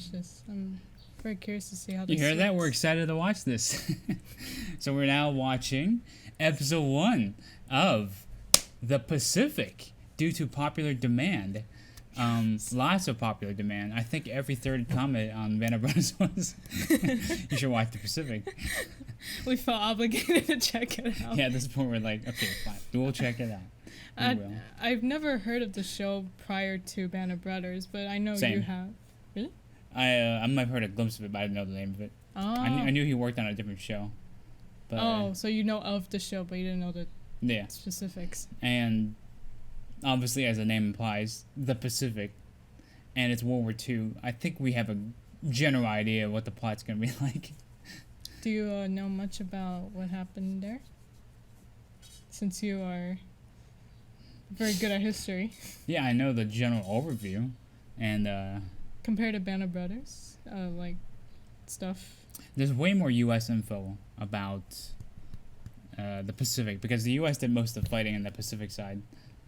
watch this. I'm very curious to see how this You hear that? looks. We're excited to watch this. So we're now watching episode 1 of The Pacific due to popular demand. Lots of popular demand. I think every third comment on Band of Brothers was, you should watch The Pacific. We felt obligated to check it out. Yeah, at this point we're like, okay, fine. We'll check it out. We will. I've never heard of the show prior to Band of Brothers, but I know Same. you have. Really? I might have heard a glimpse of it, but I didn't know the name of it. Oh. I knew he worked on a different show. But, Oh, so you know of the show, but you didn't know the yeah. specifics. And obviously, as the name implies, the Pacific, and it's World War II. I think we have a general idea of what the plot's going to be like. Do you know much about what happened there? Since you are very good at history. Yeah, I know the general overview, and Compared to Band of Brothers, like stuff. there's way more U.S. info about the Pacific, because the U.S. did most of the fighting in the Pacific side.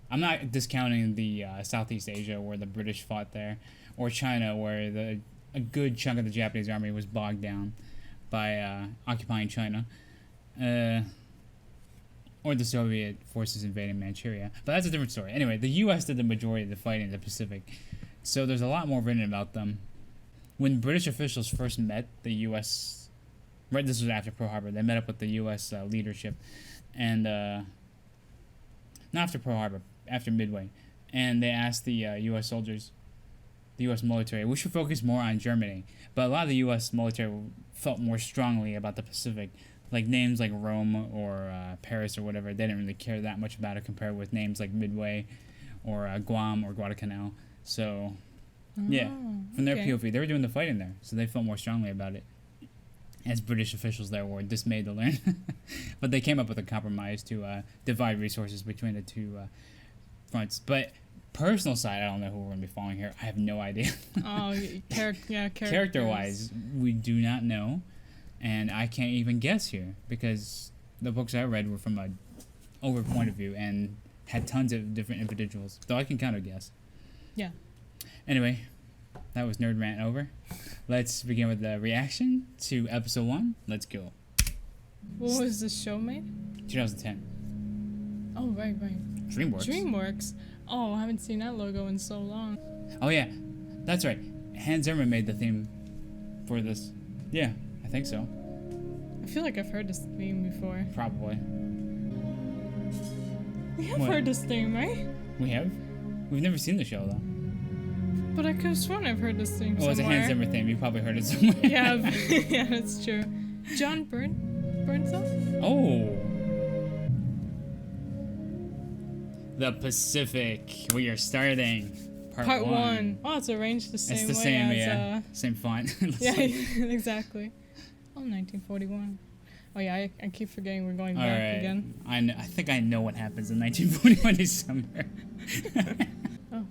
I'm not discounting the Southeast Asia, where the British fought there, or China, where a good chunk of the Japanese army was bogged down by occupying China, or the Soviet forces invading Manchuria. But that's a different story. Anyway, the U.S. did the majority of the fighting in the Pacific, so there's a lot more written about them. When British officials first met the U.S., right, this was after Pearl Harbor, they met up with the U.S. Leadership, and not after Pearl Harbor, after Midway, and they asked the U.S. soldiers, the U.S. military, we should focus more on Germany. But a lot of the U.S. military felt more strongly about the Pacific, like names like Rome or Paris or whatever. They didn't really care that much about it compared with names like Midway or Guam or Guadalcanal. So, yeah, from their POV, they were doing the fighting there, so they felt more strongly about it. As British officials there were dismayed to learn. But they came up with a compromise to divide resources between the two fronts. But personal side, I don't know who we're going to be following here. I have no idea. Oh, Character-wise, we do not know. And I can't even guess here, because the books I read were from a over point of view and had tons of different individuals. So I can kind of guess. Yeah. Anyway, that was Nerd Rant over. Let's begin with the reaction to episode 1. Let's go. What was this show made? 2010. Oh, right. DreamWorks. DreamWorks. Oh, I haven't seen that logo in so long. Oh, yeah. That's right. Hans Zimmer made the theme for this. Yeah, I think so. I feel like I've heard this theme before. Probably. We have What? heard this theme, right? We have? We've never seen the show, though. But I could have sworn I've heard this theme Oh, it's a somewhere. Hans Zimmer theme. You probably heard it somewhere. Yeah, yeah, that's true. John Bernthal? Oh. The Pacific. We are starting part 1. Oh, it's arranged the same It's the way same, as... yeah. Same font. Yeah, exactly. Oh, 1941. Oh, yeah, I keep forgetting we're going back again. I think I know what happens in 1941 December. Oh,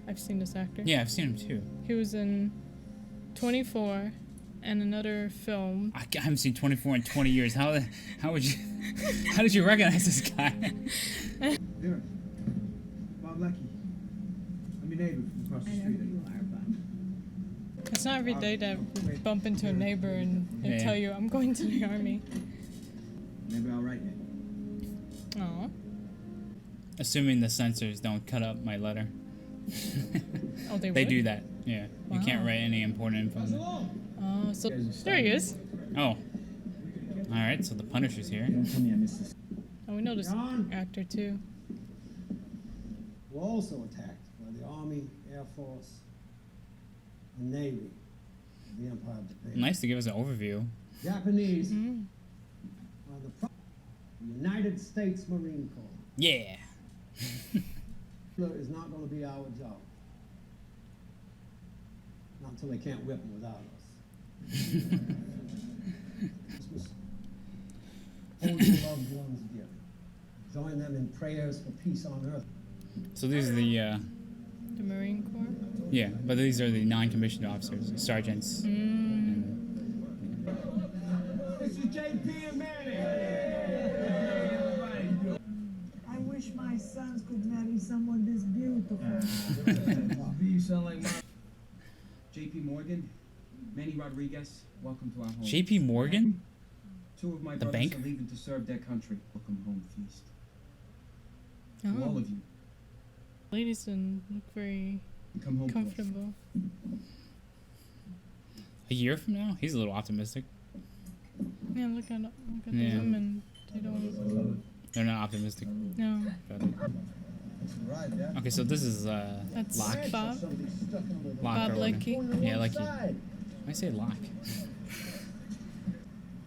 I've seen this actor. Yeah, I've seen him too. He was in 24 and another film. I haven't seen 24 in 20 years. How would you? How did you recognize this guy? Here, Bob Leckie. I'm your neighbor from across the street. It's not every day that you bump into a neighbor and they Yeah. tell you, I'm going to the army. Maybe I'll write you. Aw. Assuming the censors don't cut up my letter. Oh, they They would? do that. Yeah, you can't Wow. write any important info. in there. Oh, so there he is. Oh, all right. So the Punisher's here. Don't tell me I missed this. Oh, we know this John. actor too. We're also attacked by the Army, Air Force, and Navy of the Empire of Japan. Nice to give us an overview. Japanese Mm. are the United States Marine Corps. Yeah. Is not going to be our job. Not until they can't whip them without us. Christmas. Hold your loved ones dear. Join them in prayers for peace on earth. So these are the The Marine Corps. yeah, but these are the non-commissioned officers, sergeants. This is JP and Manny. I wish my sons could marry someone this beautiful. You sound like my J.P. Morgan, Manny Rodriguez, welcome to our home. J.P. Morgan? Two of my The brothers bank? are leaving to serve their country. Welcome home feast. To Oh. all of you, Ladies didn't look very come home to us. comfortable. A year from now? He's a little optimistic. Yeah, look at the Yeah. women. They don't. They're not optimistic. No. About it. Okay, so this is That's Locke. Bob. Locke Bob or whatever. Leckie. Yeah, Leckie. I say Locke.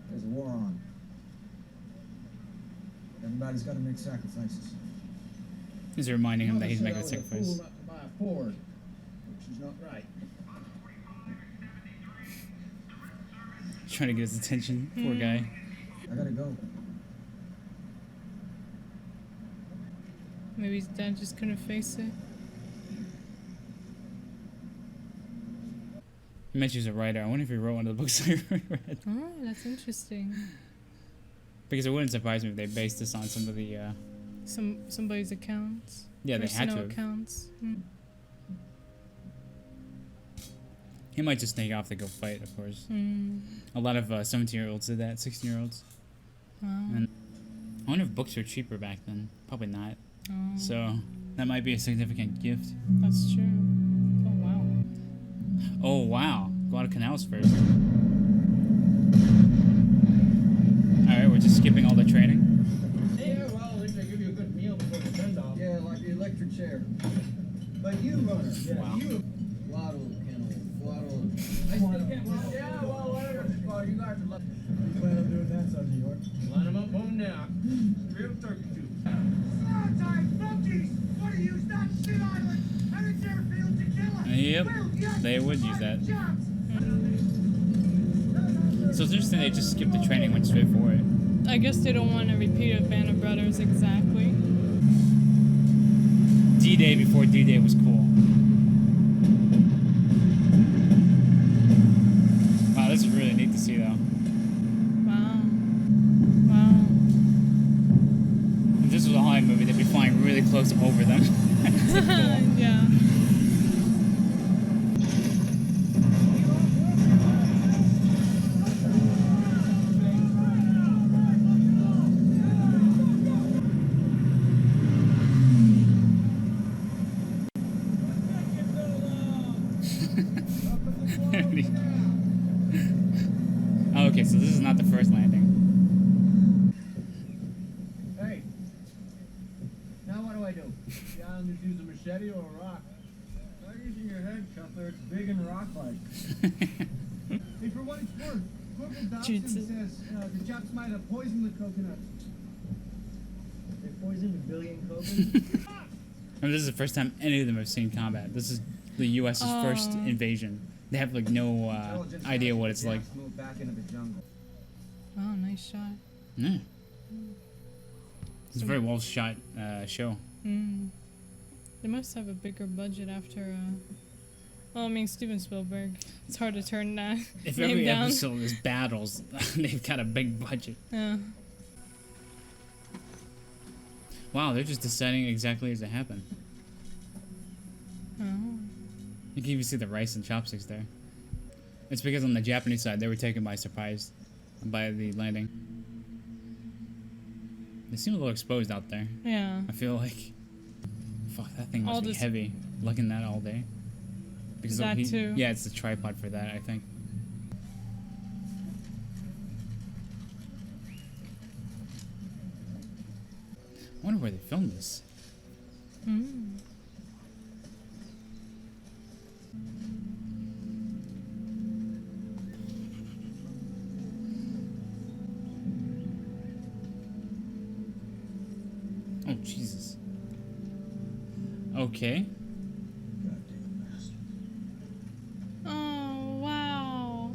There's a war on. Everybody's got to make sacrifices. He's reminding him that he's Mother making a said I was sacrifice. fool not to buy a Ford, which is not right. He's trying to get his attention. Poor guy. I gotta go. Maybe his dad just couldn't face it. He mentions he's a writer. I wonder if he wrote one of the books I read. Oh, that's interesting. Because it wouldn't surprise me if they based this on some of the Somebody's accounts. yeah, they had to Personal have. accounts. Mm. He might just sneak off to go fight, of course. Mm. A lot of 17-year-olds did that, 16-year-olds. Wow. And I wonder if books were cheaper back then. Probably not. Oh, So that might be a significant gift. that's true. Oh wow. Oh wow, Guadalcanal's first. Alright, we're just skipping all the training. Yeah, well, at least they give you a good meal before the send off. Yeah, like the electric chair. But you, runner. Yeah, Wow. you. Guadalcanal. Yeah, well, whatever. Well, you guys are lucky. You plan on doing that, son, New York? Line them up home now. Real turkey too. What are you, not shit island? And it's airfield to kill us. Yep, they would use that. So it's interesting they just skipped the training, went straight for it. I guess they don't want a repeat of Band of Brothers exactly. D-Day before D-Day was cool. Wow, this is really neat to see though. Wow. Wow. If this was a Hollywood movie, they'd be flying really close over them. Yeah. Oh, okay, so this is not the first landing. Hey. Now what do I do? John, just use a machete or a rock? Try using your head, Cutler. It's big and rock-like. Hey, for what it's worth, Corporal Dobson Jutsu. says the Japs might have poisoned the coconut. They poisoned a billion coconuts? I mean, this is the first time any of them have seen combat. This is the U.S.'s first invasion. They have like no idea what it's like. Japs moved back into the jungle. Wow, nice shot. Yeah. It's a very well shot show. Mm. They must have a bigger budget after. Well, I mean, Steven Spielberg. It's hard to turn that If name every down. episode is battles, they've got a big budget. Yeah. Wow, they're just deciding exactly as it happened. Oh. You can even see the rice and chopsticks there. It's because on the Japanese side, they were taken by surprise by the landing. They seem a little exposed out there. Yeah. I feel like, fuck, that thing must All be this- heavy. Looking that all day. Because That he- too. Yeah, it's the tripod for that, I think. I wonder where they filmed this. Mm. Oh, Jesus. Okay. Goddamn bastard. Oh, wow.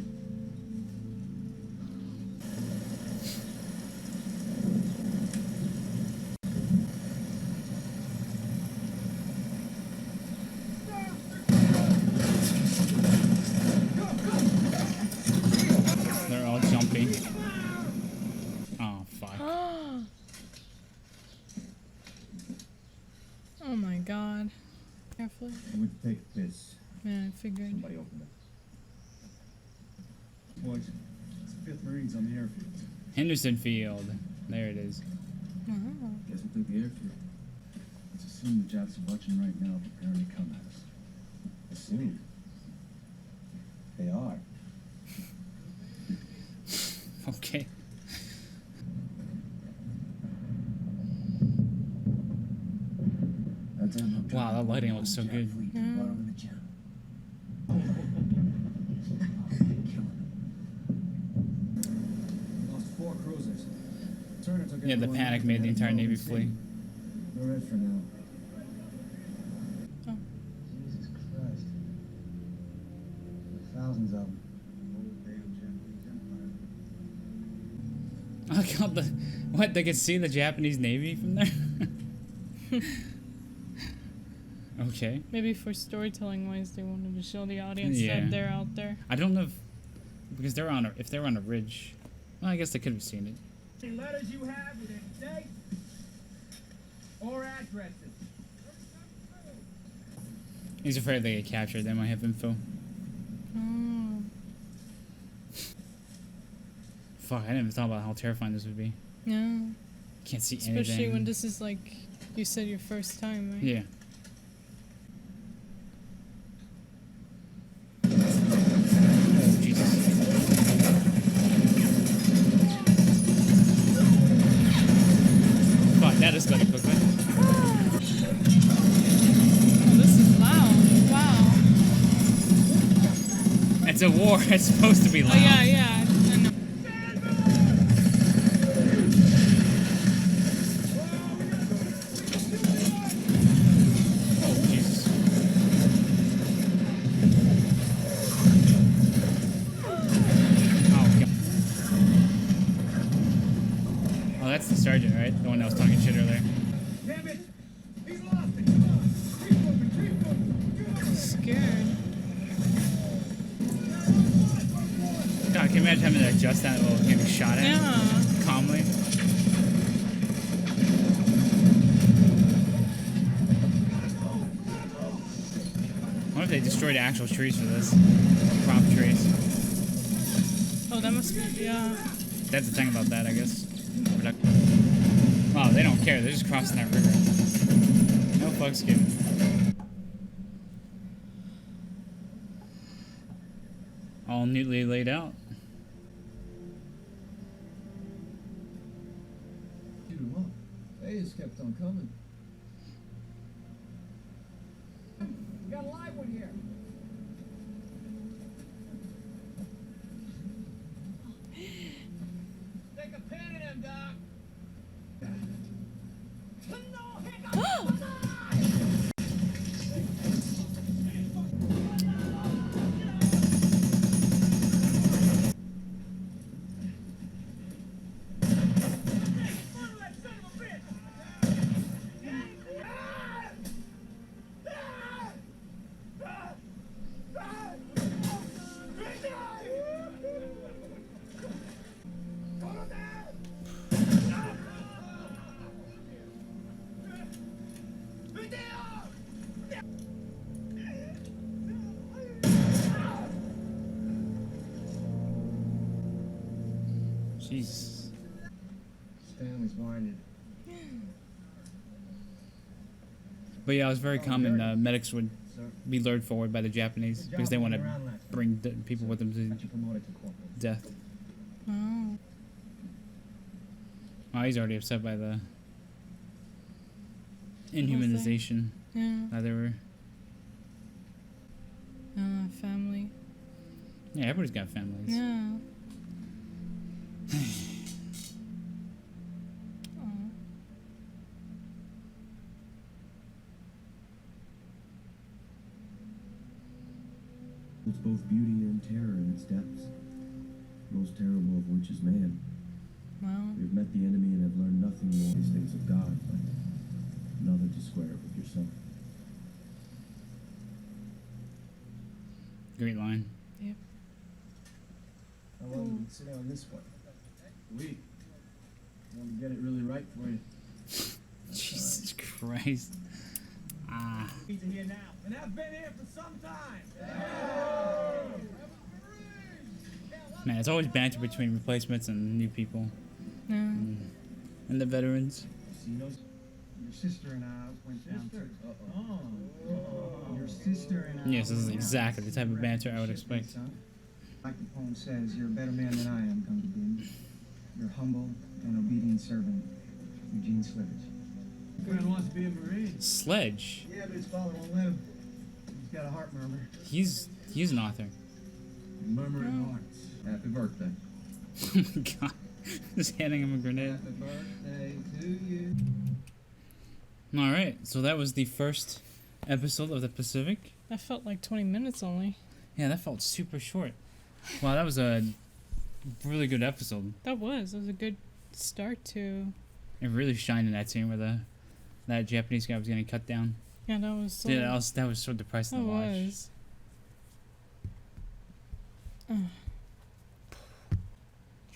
They're all jumping. Oh, fuck. Oh my god. Carefully. I went to take a piss. Yeah, I figured. Somebody opened it. Marines on the airfield. Henderson Field. There it is. Oh. Guess we took the airfield. Let's assume the Japs are watching right now, preparing to come at us. Assume. They are. Okay. Wow, that lighting looks so good. Lost 4 cruisers. Turner took Yeah, the everyone panic out made the and entire had Navy no sea. flee. We're it for now. Oh. Jesus Christ. There are thousands of them. Old damn Japanese Empire. I like how the what they could see the Japanese Navy from there. Okay. Maybe for storytelling wise, they wanted to show the audience Yeah. that they're out there. I don't know because they're on if they were on a ridge. Well, I guess they could have seen it. Any letters you have with any dates or addresses? He's afraid they get captured. They might have info. Oh. Fuck, I didn't even thought about how terrifying this would be. Yeah. Can't see Especially anything. when this is like you said your first time, right? Yeah. Oh, Jesus. Fuck, that escalated quickly. Oh, this is loud. Wow. It's a war. It's supposed to be loud. Oh yeah, yeah. I know. Oh, Jesus. Oh, God. Oh, that's the sergeant, right? The one that was talking shit earlier. Damn it! He's lost it! Come on! Keep moving! Keep moving! I'm scared. God, can you imagine having to adjust that while getting shot at Yeah. calmly? What if they destroyed actual trees for this? Crop trees. Oh, that must be. Yeah. That's the thing about that, I guess. Wow, they don't care. They're just crossing that river. No fucks given. All neatly laid out. Shoot him up. They just kept on coming. We got a live one here. Take a pen in him, Doc. Jesus. Stanley's blinded. But yeah, it was very common. Medics would Sir, be lured forward by the Japanese because they want to bring people with them to got you promoted to corporal. death. Oh. Oh, he's already upset by the inhumanization Yeah. that they were. Family. Yeah, everybody's got families. Yeah. Aw. It's both beauty and terror in its depths, most terrible of which is man. Well. We've met the enemy and have learned nothing more of these things of God, but another to square it with yourself. Great line. How long did you sit on this one? A week. Want to get it really right for you. Jesus Christ. Ah. He's here now, and I've been here for some time. Yeah, well, Man, it's always banter between replacements and new people No. and the veterans. Casinos. Your sister and I went down to. Oh. Your sister and I. Yes, this is exactly the type of banter I would expect. Like the poem says, you're a better man than I am, Gunga Din. You're humble and obedient servant, Eugene Sledge. Friend wants to be a Marine. Sledge. Yeah, but his father won't let him. He's got a heart murmur. He's an author. Murmuring hearts. Happy birthday. Oh my god. Just handing him a grenade. Happy birthday to you. Alright, so that was the first episode of the Pacific. That felt like 20 minutes only. Yeah, that felt super short. Wow, that was a really good episode. That was a good start to. It really shined in that scene where that Japanese guy was getting cut down. Yeah, that was so. Yeah, that was so depressing That to watch. was.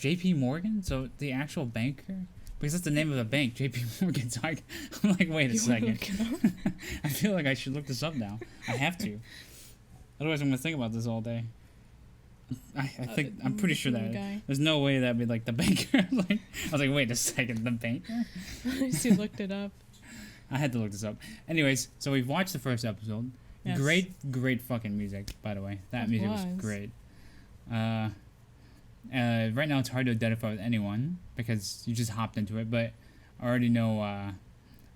JP Morgan? So the actual banker? Because that's the name of the bank, JP Morgan. So I'm like, wait a You wanna second. look it up? I feel like I should look this up now. I have to. Otherwise I'm going to think about this all day. I think, I'm pretty sure the that guy. there's no way that'd be like the banker. Like, I was like, wait a second, the banker? She looked it up. I had to look this up. Anyways, so we've watched the first episode. Yes. Great fucking music, by the way. That It music was was. great. Right now it's hard to identify with anyone because you just hopped into it, but I already know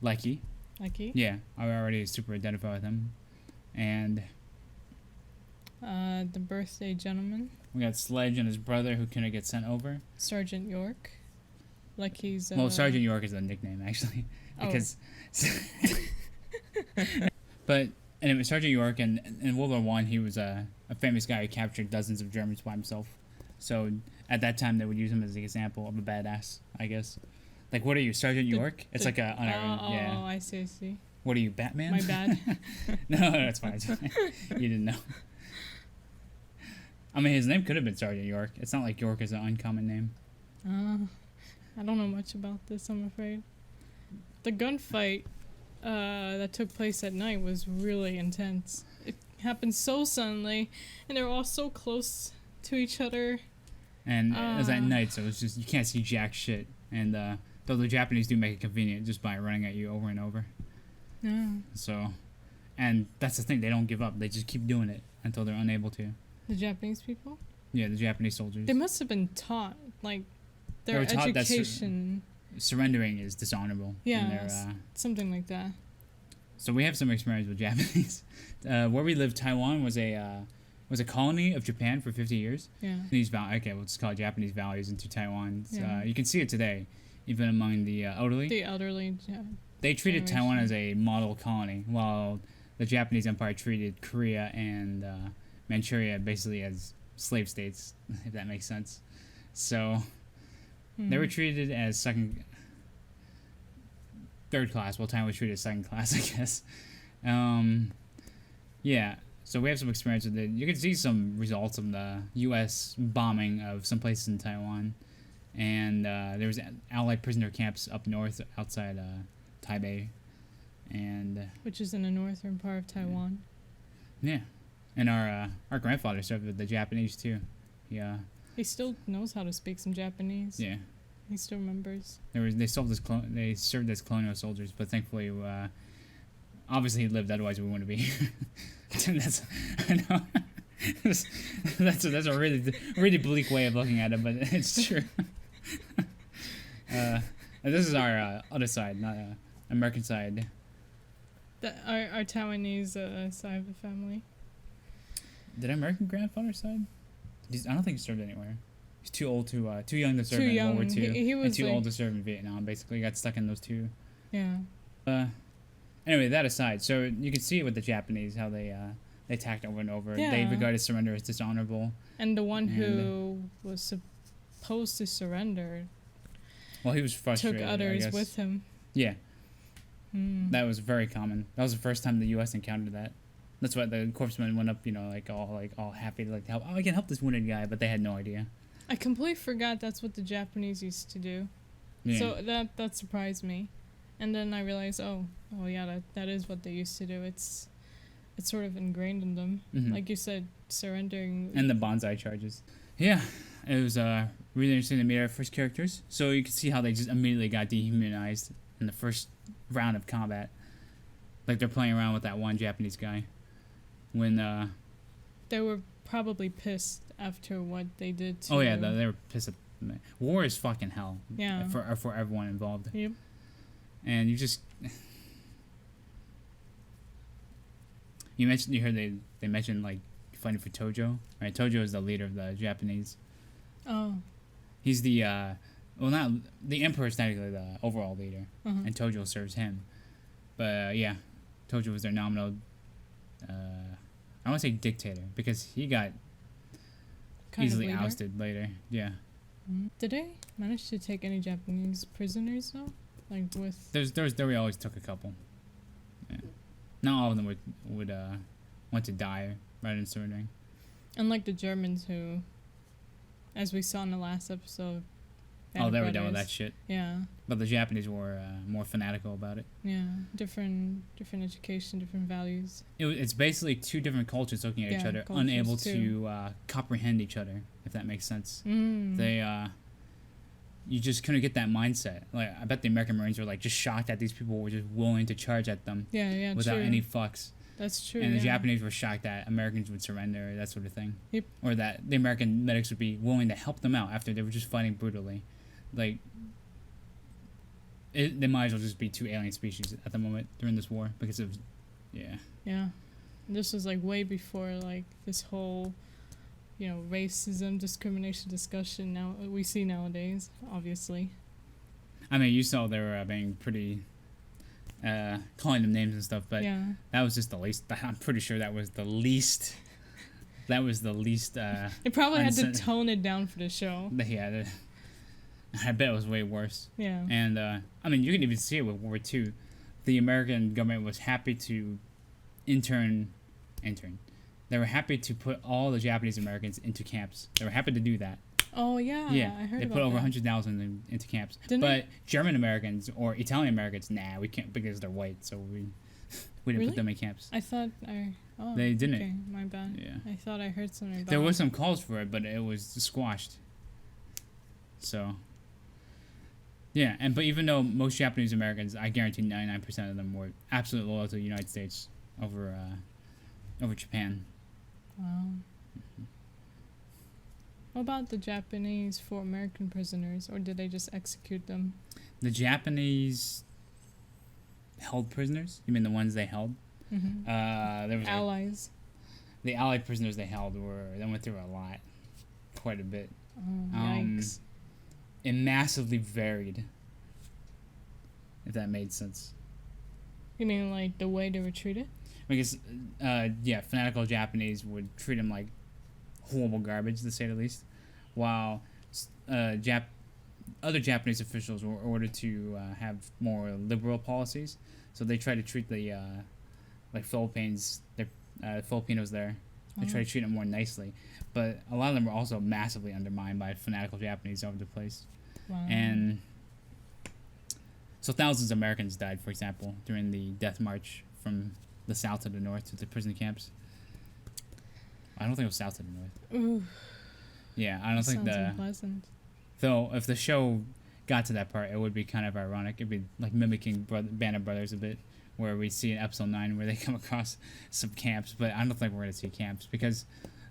Leckie. Leckie. Yeah, I already super identify with him. And The birthday gentleman, we got Sledge and his brother who couldn't get sent over. Sergeant York. Leckie's. Well, Sergeant York is a nickname, actually. Oh. Because... But anyway, Sergeant York, in World War One, he was a famous guy who captured dozens of Germans by himself. So at that time, they would use him as an example of a badass, I guess. Like, what are you, Sergeant York? It's like a... yeah. Oh, I see. What are you, Batman? My bad. No, that's fine. It's fine. You didn't know. I mean, his name could have been Sergeant York. It's not like York is an uncommon name. I don't know much about this, I'm afraid. The gunfight that took place at night was really intense. It happened so suddenly, and they were all so close to each other. And it was at night, so it's just, you can't see jack shit. And though the Japanese do make it convenient just by running at you over and over. Yeah. So, and that's the thing, they don't give up. They just keep doing it until they're unable to. The Japanese people? Yeah, the Japanese soldiers. They must have been taught, like, They their were taught that education. Surrendering is dishonorable. Yeah, in their, something like that. so we have some experience with Japanese. Where we lived, Taiwan was a colony of Japan for 50 years. Yeah. These we'll just call it Japanese values into Taiwan. Yeah. You can see it today, even among the elderly. The elderly. They treated generation. Taiwan as a model colony, while the Japanese Empire treated Korea and Manchuria basically as slave states, if that makes sense. So they were treated as third class, while Taiwan was treated as second class, I guess. Yeah, so we have some experience with it. You can see some results of the U.S. bombing of some places in Taiwan. And there was Allied prisoner camps up north outside Taipei. And Which is in the northern part of Taiwan. yeah, and our grandfather served with the Japanese too. Yeah, He still knows how to speak some Japanese. yeah. He still remembers. They served as colonial soldiers, but thankfully, obviously he lived. Otherwise, we wouldn't be here. I know. that's a really bleak way of looking at it, but it's true. And this is our other side, not American side. Our Taiwanese side of the family. Did American grandfather side? I don't think he served anywhere. He's too old to too young to serve Too in young. World War II, He and was too like- old to serve in Vietnam. Basically, got stuck in those two. Yeah. Anyway, that aside, so you can see with the Japanese how they attacked over and over. They Yeah. regarded surrender as dishonorable. And the one And- who was supposed to surrender Well, he was frustrated. took I others guess. with him. Yeah, Hmm. that was very common. That was the first time the U.S. encountered that. That's why the corpsmen went up, all happy to help. Oh, I can help this wounded guy, but they had no idea. I completely forgot that's what the Japanese used to do. Yeah. So that surprised me. And then I realized, oh yeah, that is what they used to do. It's sort of ingrained in them. Mhm. Like you said, surrendering. And the bonsai charges. Yeah, it was really interesting to meet our first characters. So you can see how they just immediately got dehumanized in the first round of combat. Like they're playing around with that one Japanese guy. When They were probably pissed after what they did to... oh yeah, they were pissed at war is fucking hell. Yeah. For everyone involved. Yep. And you just you heard they mentioned like fighting for Tojo, right? Tojo is the leader of the Japanese. Oh. He's the well, not the emperor is technically the overall leader, Uh-huh. and Tojo serves him. But yeah, Tojo was their nominal. I want to say dictator because he got Kind of easily leader. ousted later. Yeah, Did they manage to take any Japanese prisoners though? Like with... there we always took a couple. Yeah, not all of them would want to die rather than surrendering. Unlike the Germans who, as we saw in the last episode... Oh, they were Brothers. done with that shit. Yeah. But the Japanese were more fanatical about it. Yeah. Different education, different values. It's basically two different cultures looking at each Yeah, other, cultures unable too. to comprehend each other, if that makes sense. Mm. They you just couldn't get that mindset. Like I bet the American Marines were like just shocked that these people were just willing to charge at them Yeah, without true. any fucks. That's true. And the yeah. Japanese were shocked that Americans would surrender, that sort of thing. Yep. Or that the American medics would be willing to help them out after they were just fighting brutally. Like they might as well just be two alien species at the moment during this war because of yeah. Yeah. This was like way before like this whole, racism, discrimination discussion now we see nowadays, obviously. I mean, you saw they were being pretty calling them names and stuff, but Yeah. that was just the least. I'm pretty sure that was the least. That was the least. They probably had to unsen- tone it down for the show. Yeah, I bet it was way worse. Yeah. And I mean, you can even see it with World War II. The American government was happy to intern. They were happy to put all the Japanese Americans into camps. They were happy to do that. Oh yeah, I heard they about put over that. 100,000 into camps. Didn't but they? German Americans or Italian Americans, nah, we can't because they're white, so we didn't Really? put them in camps. I thought Oh, They didn't. Okay, my bad. Yeah. I thought I heard something about There was some calls for it, but it was squashed. So, yeah, but even though most Japanese Americans, I guarantee 99% of them were absolutely loyal to the United States over Japan. Wow. What about the Japanese for American prisoners, or did they just execute them? The Japanese held prisoners. You mean the ones they held? Mm-hmm. There was Allies. the Allied prisoners they held they went through a lot, quite a bit. Oh, yikes. It massively varied. If that made sense. You mean like the way they were treated? Because, fanatical Japanese would treat them like horrible garbage, to say the least, while other Japanese officials were ordered to have more liberal policies. So they tried to treat the Filipinos there. They tried to treat them more nicely, but a lot of them were also massively undermined by fanatical Japanese all over the place. Wow. And so thousands of Americans died, for example, during the death march from the south to the north to the prison camps. I don't think it was south to the north. Ooh, Yeah, I don't think sounds unpleasant. Though, if the show got to that part, it would be kind of ironic. It'd be like mimicking Band of Brothers a bit, where we see in episode 9 where they come across some camps, but I don't think we're going to see camps because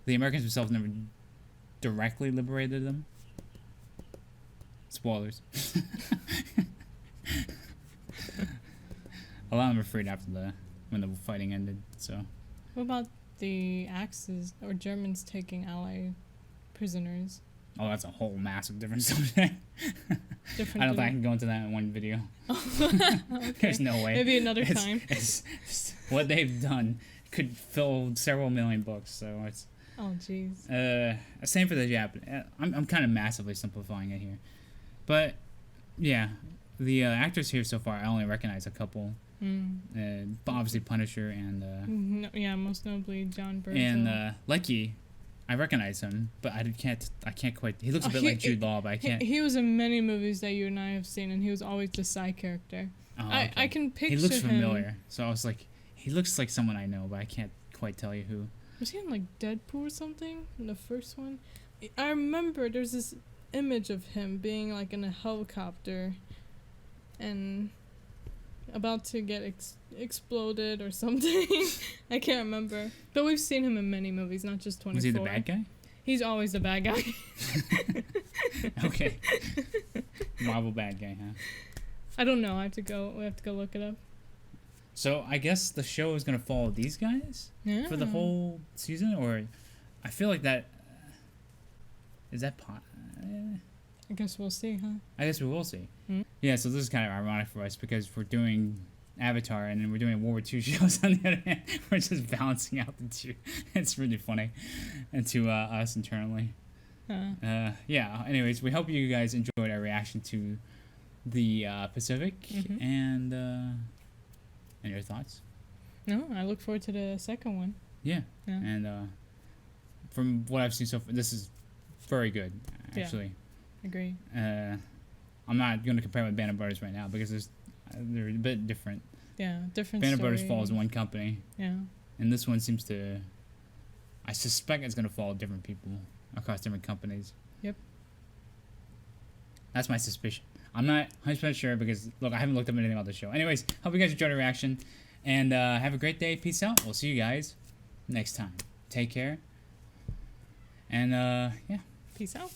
the Americans themselves never directly liberated them. Spoilers. A lot of them were freed after when the fighting ended. So What about the Axis or Germans taking Allied prisoners? oh, that's a whole massive different subject. Different I don't think I than- can go into that in one video. Okay. There's no way. Maybe another time. It's what they've done could fill several million books. So it's Oh, jeez. same for the Japanese. I'm kind of massively simplifying it here, but yeah, the actors here so far I only recognize a couple. Obviously Punisher and No, yeah, most notably John Burns. Leckie. I recognize him, but I can't quite. He looks a bit like Jude Law, but I can't. He was in many movies that you and I have seen, and he was always the side character. Oh, I okay. can picture He looks him. familiar, so I was like, he looks like someone I know, but I can't quite tell you who. Was he in like Deadpool or something? In the first one? I remember there's this image of him being like in a helicopter and about to get exploded or something. I can't remember. But we've seen him in many movies, not just 24. Was he the bad guy? He's always the bad guy. Okay. Marvel bad guy, huh? I don't know. We have to go look it up. So I guess the show is gonna follow these guys Yeah. for the whole season, or I feel like that is that I guess we'll see, huh? I guess we will see. Hmm. Yeah, so this is kind of ironic for us because we're doing Avatar and then we're doing World War II shows on the other hand. We're just balancing out the two. It's really funny, and to us internally. Yeah. Anyways, we hope you guys enjoyed our reaction to the Pacific and your thoughts. No, I look forward to the second one. Yeah. Yeah. And from what I've seen so far, this is very good. Actually, Agree. I'm not going to compare with Band of Brothers right now because they're a bit different. Yeah, different Band of story. Brothers follows one company, Yeah. and this one seems to. I suspect it's going to follow different people across different companies. Yep. That's my suspicion. I'm not 100% sure because, look, I haven't looked up anything about the show. Anyways, hope you guys enjoyed the reaction, and have a great day. Peace out. We'll see you guys next time. Take care. And, yeah. Peace out.